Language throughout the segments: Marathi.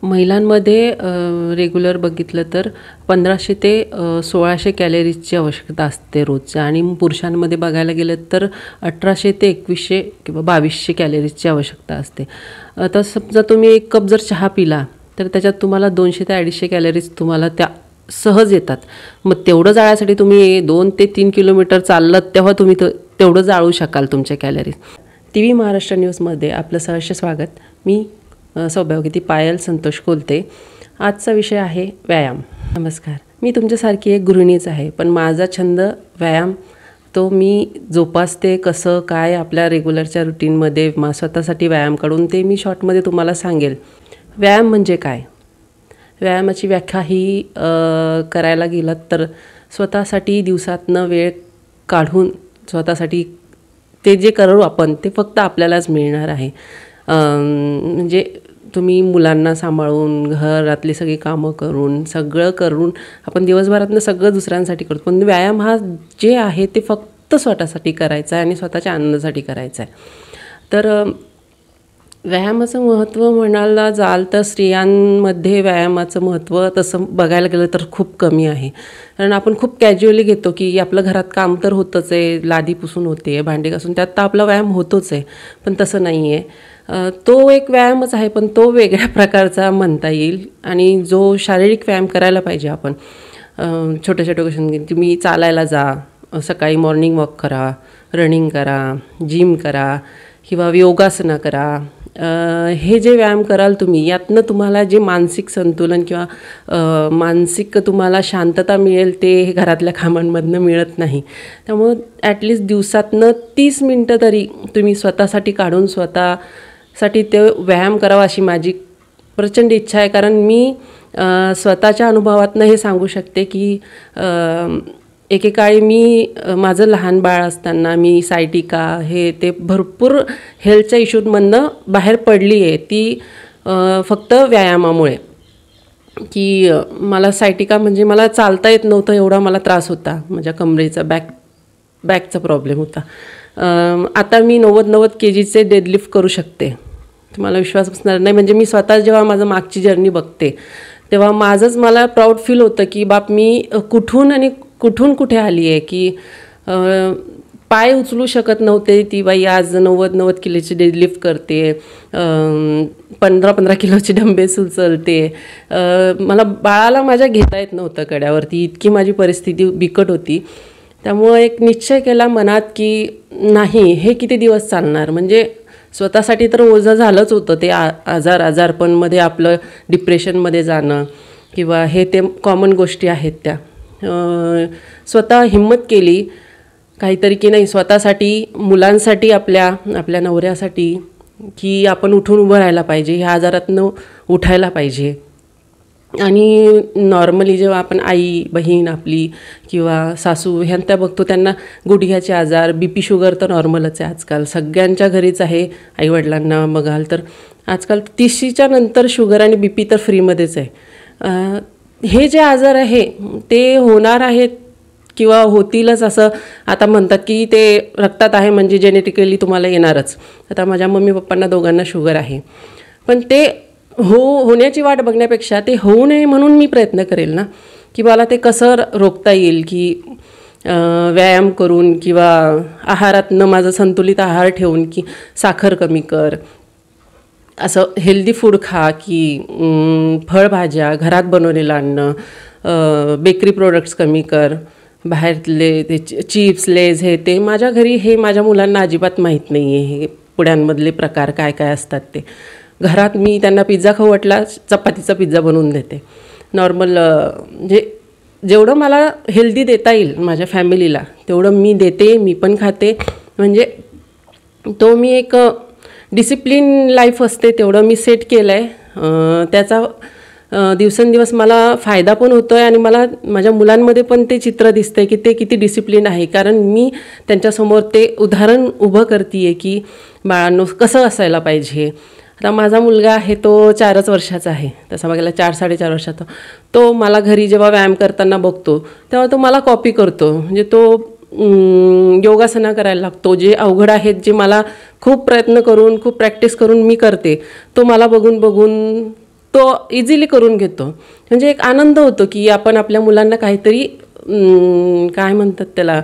महिलांमध्ये रेग्युलर बघितलं तर 1500 ते 1600 कॅलरीजची आवश्यकता असते रोजच्या आणि पुरुषांमध्ये बघायला गेलं तर 1800 ते 2100 किंवा 2200 कॅलरीजची आवश्यकता असते. तर समजा तुम्ही 1 कप जर चहा पिला तर त्याच्यात तुम्हाला 200 ते 250 कॅलरीज तुम्हाला त्या सहज येतात. मग तेवढं जाळण्यासाठी तुम्ही 2 ते 3 किलोमीटर चाललात तेव्हा तुम्ही तेवढं जाळू शकाल तुमच्या कॅलरीज. TV महाराष्ट्र न्यूजमध्ये आपलं सहर्ष स्वागत. मी सौभाग्यवती पायल संतोष कोलते. आजचा विषय आहे व्यायाम. नमस्कार, मी तुमच्यासारखी एक गृहिणीच आहे, पण माझा छंद व्यायाम तो मी जोपासते. कसं काय आपल्या रेग्युलरच्या रुटीनमध्ये स्वतःसाठी व्यायाम काढून ते मी शॉर्टमध्ये तुम्हाला सांगेल. व्यायाम म्हणजे काय? व्यायामाची व्याख्या ही करायला गेलात तर स्वतःसाठी दिवसातनं वेळ काढून स्वतःसाठी ते जे करू आपण ते फक्त आपल्यालाच मिळणार आहे. म्हणजे तुम्ही मुलांना सांभाळून घरातली सगळी कामं करून सगळं करून आपण दिवसभरातनं सगळं दुसऱ्यांसाठी करतो, पण व्यायाम हा जे आहे ते फक्त स्वतःसाठी करायचा आहे आणि स्वतःच्या आनंदासाठी करायचा आहे. तर व्यायामाचं महत्त्व म्हणायला जाल तर स्त्रियांमध्ये व्यायामाचं महत्त्व तसं बघायला गेलं तर खूप कमी आहे. कारण आपण खूप कॅज्युअली घेतो की आपलं घरात काम तर होतंच आहे, लादी पुसून होते, भांडी घासून, त्यात तर आपला व्यायाम होतोच आहे. पण तसं नाही आहे. तो एक व्यायामच आहे, पण तो वेगळ्या प्रकारचा म्हणता येईल. आणि जो शारीरिक व्यायाम करायला पाहिजे आपण छोट्या छोट्या गोष्टी, तुम्ही चालायला जा, सकाळी मॉर्निंग वॉक करा, रनिंग करा, जिम करा किंवा योगासनं करा. हे जे व्यायाम कराल तुम्ही, यातनं तुम्हाला जे मानसिक संतुलन किंवा मानसिक तुम्हाला शांतता मिळेल ते घरातल्या कामांमधनं मिळत नाही. त्यामुळं ॲटलिस्ट दिवसातनं 30 मिनटं तरी तुम्ही स्वतःसाठी काढून स्वतःसाठी ते व्यायाम करावा अशी माझी प्रचंड इच्छा आहे. कारण मी स्वतःच्या अनुभवातनं हे सांगू शकते की एकेकाळी मी माझं लहान बाळ असताना मी सायटिका हे ते भरपूर हेल्थच्या इश्यूमधनं बाहेर पडली आहे. ती फक्त व्यायामामुळे. की मला सायटिका म्हणजे मला चालता येत नव्हतं, एवढा मला त्रास होता. माझ्या कमरेचा बॅकचा प्रॉब्लेम होता. आता मी 90 kgचे डेडलिफ्ट करू शकते. तुम्हाला विश्वास बसणार नाही. म्हणजे मी स्वतः जेव्हा माझं मागची जर्नी बघते तेव्हा मला प्राऊड फील होतं की बाप मी कुठून कुठे आली आहे. की पाय उचलू शकत नव्हते ती बाई आज 90 किलोची डेडलिफ्ट करते, 15 किलोची डंबेस उचलते. मला बाळाला माझ्या घेता येत नव्हतं कड्यावरती, इतकी माझी परिस्थिती बिकट होती. त्यामुळं एक निश्चय केला मनात की नाही, हे किती दिवस चालणार. म्हणजे स्वतःसाठी तर ओझं झालंच होतं ते आजारपणमध्ये आपलं डिप्रेशनमध्ये जाणं किंवा हे ते कॉमन गोष्टी आहेत त्या. स्वतः हिम्मत केली काहीतरी की नाही स्वतःसाठी, मुलांसाठी, आपल्या नवऱ्यासाठी, की आपण उठून उभं राहायला पाहिजे, ह्या आजारातनं उठायला पाहिजे. आणि नॉर्मली जेव्हा आपण आई बहीण आपली किंवा सासू ह्यांना बघतो त्यांना गुडघ्याचे आजार, BP शुगर तर नॉर्मलच आहे आजकाल, सगळ्यांच्या घरीच आहे. आईवडिलांना बघाल तर आजकाल 30च्या नंतर शुगर आणि BP तर फ्रीमध्येच आहे. हे जे आजार आहे ते होणार आहेत किंवा होतीलच असं आता म्हणतात की ते रक्तात आहे म्हणजे जेनेटिकली तुम्हाला येणारच. आता माझ्या मम्मी पप्पांना दोघांना शुगर आहे, पण ते होण्याची वाट बघण्यापेक्षा ते होऊ नये म्हणून मी प्रयत्न करेल ना की मला ते कसं रोखता येईल. की व्यायाम करून किंवा आहारातनं माझं संतुलित आहार ठेवून की साखर कमी कर, असं हेल्दी फूड खा, की फळभाज्या घरात बनवलेलं अन्न, बेकरी प्रोडक्ट्स कमी कर, बाहेरले ते चिप्स लेज हे ते. माझ्या घरी हे माझ्या मुलांना अजिबात माहीत नाही आहे हे पुड्यांमधले प्रकार काय काय असतात ते. घरात मी त्यांना पिझ्झा खाऊ वाटला, चपातीचा पिझ्झा बनवून देते. नॉर्मल म्हणजे जेवढं मला हेल्दी देता येईल माझ्या फॅमिलीला तेवढं मी देते, मी पण खाते. म्हणजे तो मी एक डिसिप्लिन लाईफ असते तेवढं मी सेट केलं आहे. त्याचा दिवसेंदिवस मला फायदा पण होतो आहे आणि मला माझ्या मुलांमध्ये पण ते चित्र दिसतं आहे की ते किती डिसिप्लिन आहे. कारण मी त्यांच्यासमोर ते उदाहरण उभं करते आहे की बाळांनो कसं असायला पाहिजे. आता माझा मुलगा आहे तो 4च वर्षाचा आहे, तसा बघायला 4-4.5 वर्षाचा. तो मला घरी जेव्हा व्यायाम करताना बघतो तेव्हा तो मला कॉपी करतो. म्हणजे तो योगासनं करायला लागतो. जे अवघड आहेत, जे मला खूप प्रयत्न करून खूप प्रॅक्टिस करून मी करते, तो मला बघून तो इझिली करून घेतो. म्हणजे एक आनंद होतो की आपण आपल्या मुलांना काहीतरी काय म्हणतात त्याला,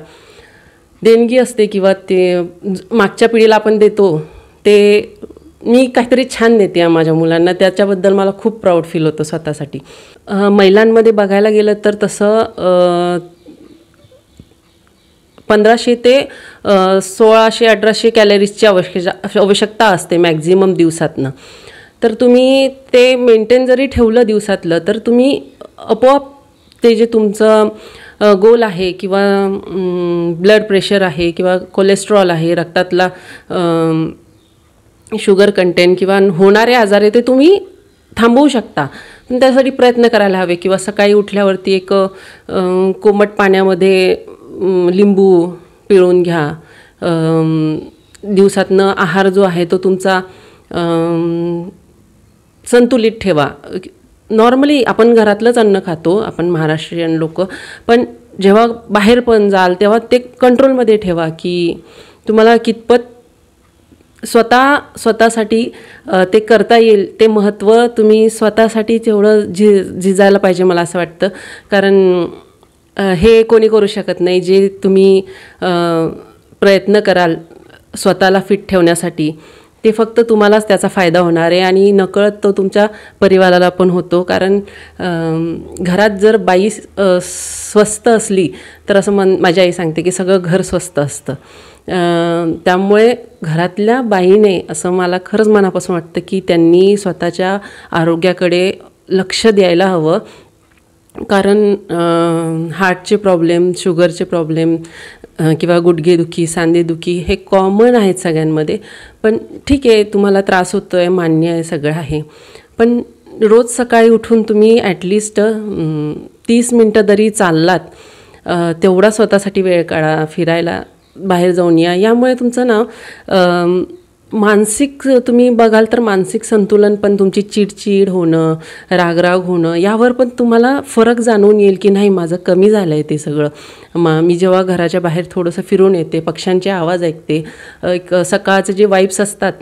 देणगी असते किंवा ते मागच्या पिढीला आपण देतो ते मी काहीतरी छान देते माझ्या मुलांना, त्याच्याबद्दल मला खूप प्राऊड फील होतं स्वतःसाठी. महिलांमध्ये बघायला गेलं तर तसं 1500 ते 1600-1800 कॅलरीजची आवश्यकता असते मॅक्झिमम दिवसातनं. तर तुम्ही ते मेंटेन जरी ठेवलं दिवसातलं तर तुम्ही आपोआप ते जे तुमचं गोल आहे किंवा ब्लड प्रेशर आहे किंवा कोलेस्ट्रॉल आहे, रक्तातला शुगर कंटेंट किंवा होणारे आजार आहे ते तुम्ही थांबवू शकता. पण त्यासाठी प्रयत्न करायला हवे. किंवा सकाळी उठल्यावरती एक कोमट पाण्यामध्ये लिंबू पिळून घ्या. दिवसातनं आहार जो आहे तो तुमचा संतुलित ठेवा. नॉर्मली आपण घरातलंच अन्न खातो आपण महाराष्ट्रीयन लोक, पण जेव्हा बाहेर पण जाल तेव्हा ते कंट्रोलमध्ये ठेवा की तुम्हाला कितपत स्वतःसाठी ते करता येईल. ते महत्त्व तुम्ही स्वतःसाठी तेवढं झिजायला पाहिजे मला असं वाटतं. कारण हे कोणी करू शकत नाही. जे तुम्ही प्रयत्न कराल स्वतःला फिट ठेवण्यासाठी ते फक्त तुम्हालाच त्याचा फायदा होणार आहे आणि नकळत तो तुमच्या परिवाराला पण होतो. कारण घरात जर बाई स्वस्थ असली तर असं माझी आई सांगते की सगळं घर स्वस्थ असतं. त्यामुळे घरातल्या बाईने असं मला खरंच मनापासून वाटतं की त्यांनी स्वतःच्या आरोग्याकडे लक्ष द्यायला हवं. कारण हार्टचे प्रॉब्लेम, शुगरचे प्रॉब्लेम किंवा गुडघेदुखी, सांधेदुखी हे कॉमन आहेत सगळ्यांमध्ये. पण ठीक आहे, तुम्हाला त्रास होतो आहे, मान्य आहे, सगळं आहे. पण रोज सकाळी उठून तुम्ही ॲटलिस्ट 30 मिनटं तरी चाललात, तेवढा स्वतःसाठी वेळ काढा, फिरायला बाहेर जाऊन या. यामुळे तुमचं ना मानसिक तुम्ही बघाल तर मानसिक संतुलन पण, तुमची चिडचिड होणं, रागराग होणं यावर पण तुम्हाला फरक जाणवून येईल की नाही माझं कमी झालं आहे ते सगळं. मी जेव्हा घराच्या बाहेर थोडंसं फिरून येते, पक्ष्यांचे आवाज ऐकते, एक सकाळचे जे वाईब्स असतात,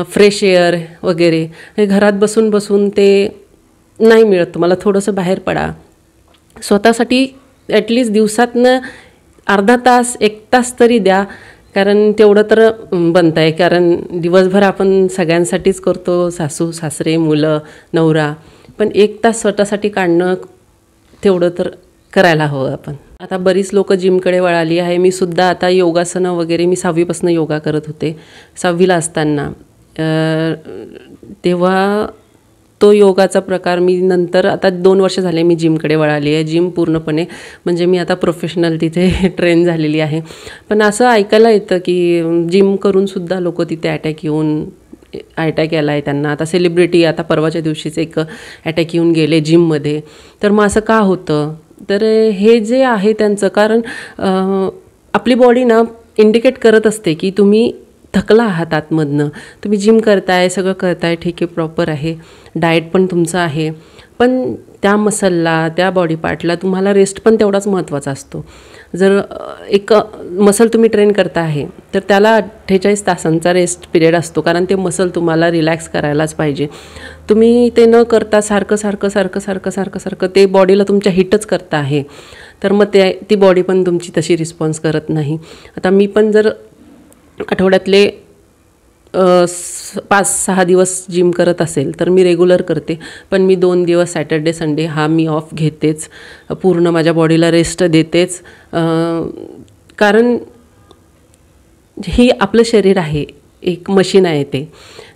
फ्रेश एअर वगैरे, हे घरात बसून बसून ते नाही मिळत. तुम्हाला थोडंसं बाहेर पडा, स्वतःसाठी ॲटलिस्ट दिवसातनं अर्धा तास 1 तास तरी द्या. कारण तेवढं तर बनतं आहे. कारण दिवसभर आपण सगळ्यांसाठीच करतो, सासू सासरे, मुलं, नवरा. पण 1 तास स्वतःसाठी काढणं तेवढं तर करायला हवं आपण. आता बरीच लोकं जिमकडे वळाली आहे. मी सुद्धा आता योगासनं वगैरे, मी 6वीपासून योगा करत होते. 6वीला असताना तेव्हा तो योगाचा प्रकार मी नंतर आता 2 वर्ष झाले मी जिमकडे वळाली आहे. जिम पूर्णपणे म्हणजे मी आता प्रोफेशनल तिथे ट्रेन झालेली आहे. पण असं ऐकायला येतं की जिम करूनसुद्धा लोकं तिथे अटॅक यायला आहे त्यांना. आता सेलिब्रिटी, आता परवाच्या दिवशीच एक अटॅक येऊन गेले जिममध्ये. तर मग असं का होतं? तर हे जे आहे त्यांचं कारण, आपली बॉडी ना इंडिकेट करत असते की तुम्ही थकला आहात आतमधनं. तुम्ही जिम करताय, सगळं करताय, ठीक आहे, प्रॉपर आहे, डाएट पण तुमचं आहे, पण त्या मसलला, त्या बॉडी पार्टला तुम्हाला रेस्ट पण तेवढाच महत्त्वाचा असतो. जर एक मसल तुम्ही ट्रेन करता आहे तर त्याला 48 तासांचा रेस्ट पिरियड असतो. कारण ते मसल तुम्हाला रिलॅक्स करायलाच पाहिजे. तुम्ही ते न करता सारखं ते बॉडीला तुमच्या हिटच करता आहे, तर मग ती बॉडी पण तुमची तशी रिस्पॉन्स करत नाही. आता मी पण जर आठवड्यातले 5-6 दिवस जिम करत असेल तर मी रेग्युलर करते. पण मी 2 दिवस सॅटर्डे संडे हा मी ऑफ घेतेच, पूर्ण माझ्या बॉडीला रेस्ट देतेच. कारण ही आपलं शरीर आहे, एक मशीन आहे,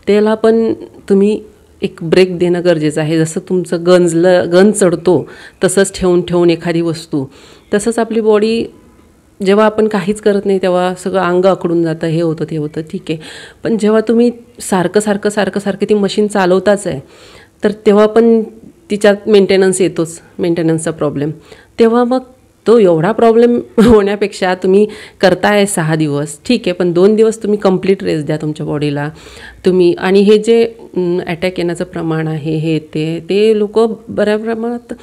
त्याला पण तुम्ही एक ब्रेक देणं गरजेचं आहे. जसं तुमचं गंज चढतो तसंच ठेवून एखादी वस्तू, तसंच आपली बॉडी जेव्हा आपण काहीच करत नाही तेव्हा सगळं अंग आखडून जातं, हे होतं ते होतं, ठीक आहे. पण जेव्हा तुम्ही सारखं ती मशीन चालवताच आहे तर तेव्हा पण तिच्यात मेंटेनन्स येतोच, मेंटेनन्सचा प्रॉब्लेम. तेव्हा मग तो एवढा प्रॉब्लेम होण्यापेक्षा तुम्ही करताय 6 दिवस, ठीक आहे, पण 2 दिवस तुम्ही कंप्लीट रेस्ट द्या तुमच्या बॉडीला तुम्ही. आणि हे जे अटॅक येण्याचं प्रमाण आहे ते लोक बऱ्या प्रमाणात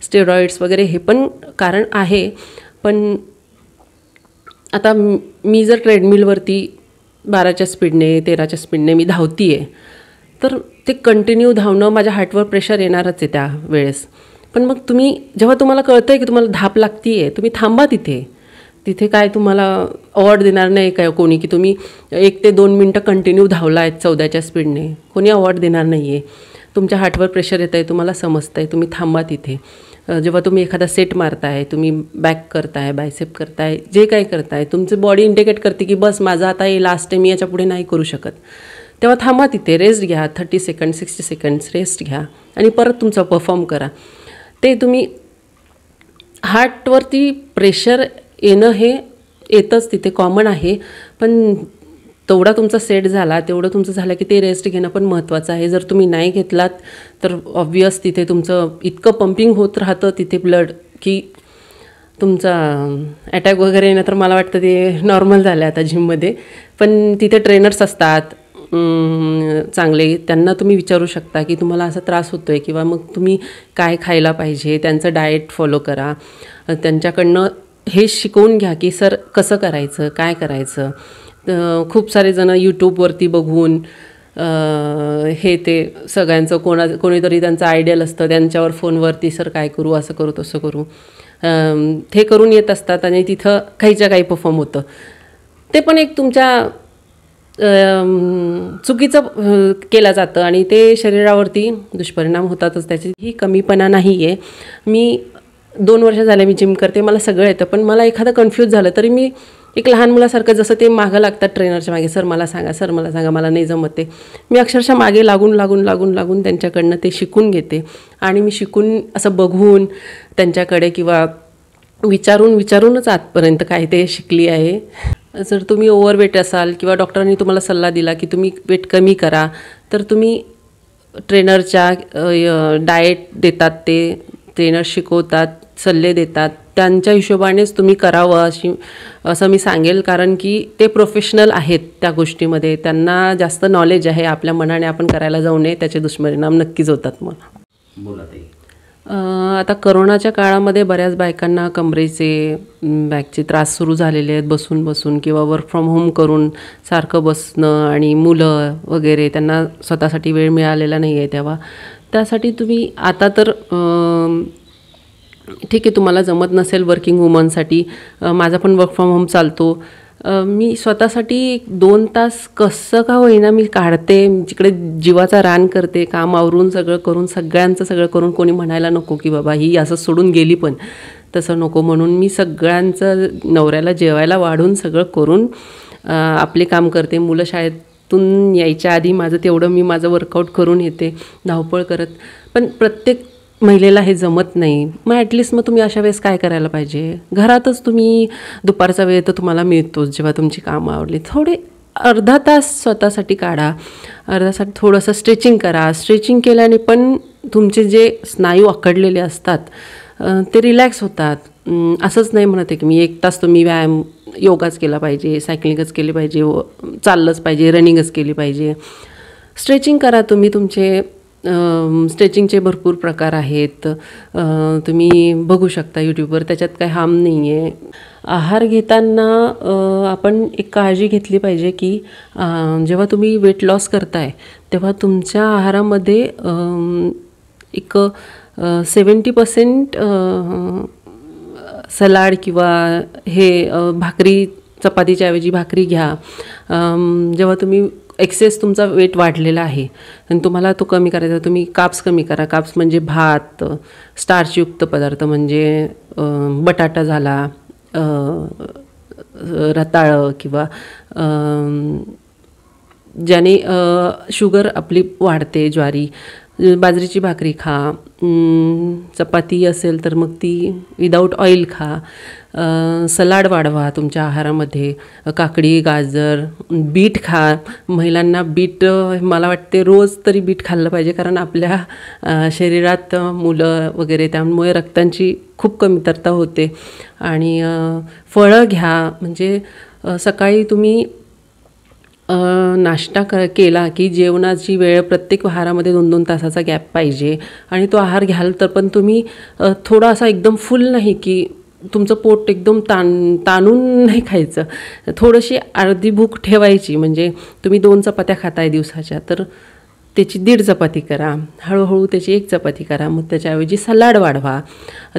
स्टेरॉइड्स वगैरे हे पण कारण आहे. पण आता मी जर ट्रेडमिलवरती 12च्या स्पीडने 13च्या स्पीडने मी धावती आहे तर ते कंटिन्यू धावणं, माझ्या हार्टवर प्रेशर येणारच आहे त्या वेळेस. पण मग तुम्ही जेव्हा तुम्हाला कळतं आहे की तुम्हाला धाप लागती आहे, तुम्ही थांबा तिथे काय तुम्हाला अवॉर्ड देणार नाही काय कोणी, की तुम्ही 1 ते 2 मिनटं कंटिन्यू धावला आहेत 14च्या स्पीडने, कोणी अवॉर्ड देणार नाही आहे. तुमच्या हार्टवर प्रेशर येतं आहे, तुम्हाला समजतं आहे, तुम्ही थांबा तिथे. जेव्हा तुम्ही एखादा सेट मारताय, तुम्ही बॅक करताय, बायसेप करताय, जे काही करताय, तुमची बॉडी इंडिकेट करते की बस माझा आता हे लास्ट आहे, मी याच्या पुढे नाही करू शकत. तेव्हा थांबा तिथे, रेस्ट घ्या, 30 सेकंड 60 सेकंड्स रेस्ट घ्या आणि परत तुमचा परफॉर्म करा. ते तुम्ही हार्टवरती प्रेशर येणं हे येतंच, तिथे कॉमन आहे. पण तेवढा तुमचा सेट झाला, तेवढं तुमचं झालं की ते रेस्ट घेणं पण महत्त्वाचं आहे. जर तुम्ही नाही घेतलात तर ऑब्वियस तिथे तुमचं इतकं पंपिंग होत राहतं तिथे ब्लड, की तुमचा अटॅक वगैरे येणं तर मला वाटतं ते नॉर्मल झालं आहे आता जिममध्ये. पण तिथे ट्रेनर्स असतात चांगले, त्यांना तुम्ही विचारू शकता की तुम्हाला असा त्रास होतो आहे किंवा मग तुम्ही काय खायला पाहिजे, त्यांचं डाएट फॉलो करा. त्यांच्याकडनं हे शिकवून घ्या की सर कसं करायचं, काय करायचं. खूप सारे जण यूट्यूबवरती बघून हे ते सगळ्यांचं कोणीतरी त्यांचं आयडियल असतं, त्यांच्यावर फोनवरती सर काय करू, असं करू तसं करू, ते करून येत असतात आणि तिथं काहीच्या काही परफॉर्म होतं. ते पण एक तुमच्या चुकीचं केलं जातं आणि ते शरीरावरती दुष्परिणाम होतातच. त्याची ही कमीपणा नाही आहे. मी 2 वर्ष झाले मी जिम करते, मला सगळं येतं. पण मला एखादं कन्फ्यूज झालं तरी मी एक लहान मुलासारखं, जसं ते मागं लागतात ट्रेनरच्या मागे, सर मला सांगा, सर मला सांगा, मला नाही जमत ते. मी अक्षरशः मागे लागून त्यांच्याकडनं ते शिकून घेते. आणि मी शिकून असं बघून त्यांच्याकडे किंवा विचारूनच आजपर्यंत काय ते शिकली आहे. जर तुम्ही ओव्हरवेट असाल किंवा डॉक्टरांनी तुम्हाला सल्ला दिला की तुम्ही वेट कमी करा, तर तुम्ही ट्रेनरच्या डाएट देतात, ते ट्रेनर शिकवतात, सल्ले देतात, त्यांच्या हिशोबानेच तुम्ही करावं असं मी सांगेल. कारण की ते प्रोफेशनल आहेत त्या गोष्टीमध्ये, त्यांना जास्त नॉलेज आहे. आपल्या मनाने आपण करायला जाऊ नये, त्याचे दुष्परिणाम नक्कीच होतात. मग बोला ताई. आता करोनाच्या काळामध्ये बऱ्याच बायकांना कमरेचे, बॅकचे त्रास सुरू झालेले आहेत बसून किंवा वर्क फ्रॉम होम करून सारखं बसणं आणि मुलं वगैरे, त्यांना स्वतःसाठी वेळ मिळालेला नाही आहे. तेव्हा त्यासाठी तुम्ही आता तर ठीक आहे, तुम्हाला जमत नसेल वर्किंग वुमनसाठी, माझा पण वर्क फ्रॉम होम चालतो. मी स्वतःसाठी 2 तास कसं का होईना मी काढते. जिकडे जीवाचा रान करते, काम आवरून सगळं करून, सगळ्यांचं सगळं करून, कोणी म्हणायला नको की बाबा ही असं सोडून गेली, पण तसं नको म्हणून मी सगळ्यांचं, नवऱ्याला जेवायला वाढून सगळं करून आपले काम करते. मुलं शाळेतून यायच्या आधी तेवढं मी माझं वर्कआउट करून येते, धावपळ करत. पण प्रत्येक महिलेला हे जमत नाही. मग ॲटलिस्ट मग तुम्ही अशा वेळेस काय करायला पाहिजे, घरातच तुम्ही दुपारचा वेळ तर तुम्हाला मिळतोच जेव्हा तुमची कामं आवडली, थोडे अर्धा तास स्वतःसाठी काढा. अर्धा तास थोडंसं स्ट्रेचिंग करा. स्ट्रेचिंग केल्याने पण तुमचे जे स्नायू आखडलेले असतात ते रिलॅक्स होतात. असंच नाही म्हणत आहे की मी 1 तास तुम्ही व्यायाम, योगाच केला पाहिजे, सायकलिंगच केली पाहिजे, चाललंच पाहिजे, रनिंगच केली पाहिजे. स्ट्रेचिंग करा तुम्ही. तुमचे स्ट्रेचिंगचे भरपूर प्रकार आहेत, तुम्ही बघू शकता यूट्यूबवर, त्याच्यात काही हार्म नाही आहे. आहार घेताना आपण एक काळजी घेतली पाहिजे की जेव्हा तुम्ही वेट लॉस करताय तेव्हा तुमच्या आहारामध्ये एक 70% सलाड किंवा हे भाकरी, चपातीच्या ऐवजी भाकरी घ्या. जेव्हा तुम्ही एक्सेस तुमचा वेट वाढलेला आहे आणि तुम्हाला तो कमी करायचा, तुम्ही काप्स कमी करा. काप्स म्हणजे भात, स्टार्चयुक्त पदार्थ म्हणजे बटाटा झाला, रताळं किंवा ज्याने शुगर आपली वाढते, ज्वारी, बाजरीची भाकरी खा. चपाती असेल तर मग ती विदाऊट ऑइल खा. सलाड वाढवा तुमच्या आहारामध्ये. काकडी, गाजर, बीट खा. महिलांना बीट, मला वाटते रोज तरी बीट खाल्लं पाहिजे, कारण आपल्या शरीरात मुलं वगैरे, त्यामुळे रक्तांची खूप कमतरता होते. आणि फळं घ्या. म्हणजे सकाळी तुम्ही नाश्ता केला की जेवणाची वेळ प्रत्येक आहारामध्ये 2-2 तासाचा गॅप पाहिजे. आणि तो आहार घ्याल तर पण तुम्ही थोडा असा एकदम फुल नाही की तुमचं पोट एकदम ताणून नाही खायचं, थोडीशी अर्धी भूक ठेवायची. म्हणजे तुम्ही 2 चपात्या खाताय दिवसाच्या, तर त्याची 1.5 चपाती करा, हळूहळू त्याची 1 चपाती करा, मग त्याच्याऐवजी सलाड वाढवा.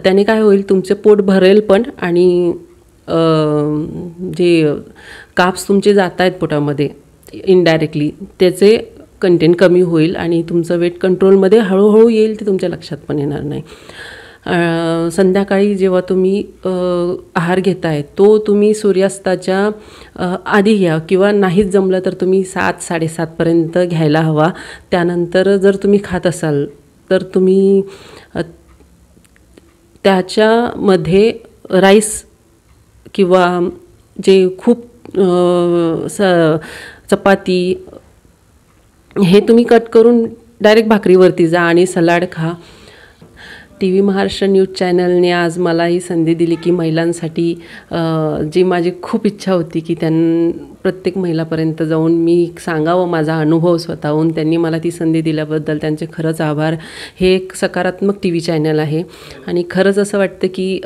त्याने काय होईल, तुमचे पोट भरेल पण, आणि जे काप्स तुमचे जात आहेत पोटामध्ये इनडायरेक्टली त्याचे कंटेंट कमी होईल आणि तुमचं वेट कंट्रोलमध्ये हळूहळू येईल, ते तुमच्या लक्षात पण येणार नाही. संध्याकाळी जेव्हा तुम्ही आहार घेताय तो तुम्ही सूर्यास्ताच्या आधी घ्या, किंवा नाहीच जमलं तर तुम्ही 7-7:30पर्यंत घ्यायला हवा. त्यानंतर जर तुम्ही खात असाल तर तुम्ही त्याच्यामध्ये राईस किंवा जे खूप चपाती हे तुम्ही कट करून डायरेक्ट भाकरीवरती जा आणि सलाड खा. TV महाराष्ट्र न्यूज चॅनलने आज मला ही संधी दिली की महिलांसाठी जी माझी खूप इच्छा होती की प्रत्येक महिलापर्यंत जाऊन मी सांगावं माझा अनुभव स्वतःहून. त्यांनी मला ती संधी दिल्याबद्दल त्यांचे खरंच आभार. हे एक सकारात्मक TV चॅनल आहे आणि खरंच असं वाटतं की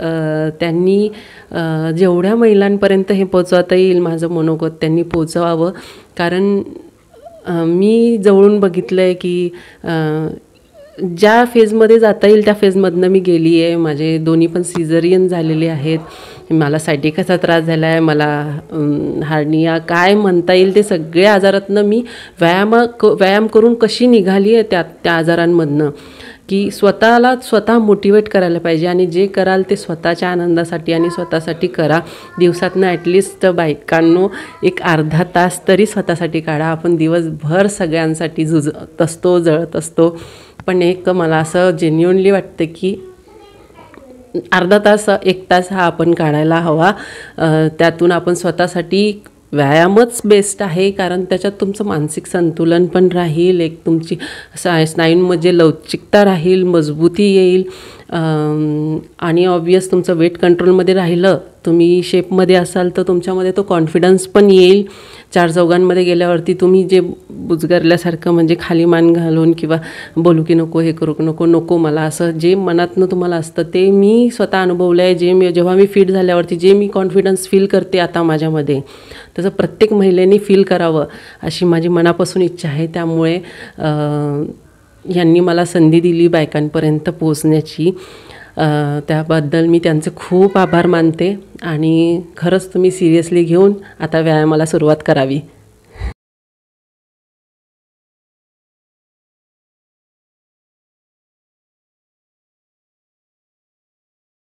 त्यांनी जेवढ्या महिलांपर्यंत हे पोचवता येईल माझं मनोगत त्यांनी पोचवावं. कारण मी जवळून बघितलं आहे की ज्या फेजमध्ये जाता येईल त्या फेजमधनं मी गेली आहे. माझे दोन्ही पण सिझरियन झालेले आहेत. मला सायटिकाचा त्रास झाला आहे, मला हार्निया काय म्हणता येईल ते सगळ्या आजारातनं मी व्यायाम करून कशी निघाली आहे त्या आजारांमधनं, की स्वतः मोटिवेट करायला पाहिजे. आणि जे कराल ते स्वतःच्या आनंदासाठी आणि स्वतःसाठी करा. दिवसातनं ॲटलिस्ट बायकांनो एक अर्धा तास तरी स्वतःसाठी काढा. आपण दिवसभर सगळ्यांसाठी झुजत असतो, जळत असतो, पण एक मला असं जेन्युइनली वाटतं की अर्धा तास 1 तास हा आपण काढायला हवा. त्यातून आपण स्वतःसाठी व्यायामच बेस्ट आहे, कारण त्याच्यात तुमचं मानसिक संतुलन पण राहील, एक तुमची स्नायूंमध्ये लवचिकता राहील, मजबूती येईल, आणि ऑब्वियस तुमचं वेट कंट्रोलमध्ये राहिलं, तुम्ही शेपमध्ये असाल तर तुमच्यामध्ये तो कॉन्फिडन्स पण येईल. 4 चौघांमध्ये गेल्यावरती तुम्ही जे बुजगरल्यासारखं म्हणजे खाली मान घालून किंवा बोलू की नको, हे करू नको मला, असं जे मनातनं तुम्हाला असतं ते मी स्वतः अनुभवलं आहे. जेव्हा मी फिट झाल्यावरती जे मी कॉन्फिडन्स फील करते आता माझ्यामध्ये, तसं प्रत्येक महिलेने फील करावं अशी माझी मनापासून इच्छा आहे. त्यामुळे यांनी मला संधी दिली बायकांपर्यंत पोहोचण्याची. त्याबद्दल मी त्यांचे खूप आभार मानते आणि खरंच तुम्ही सिरियसली घेऊन आता व्यायामाला सुरुवात करावी.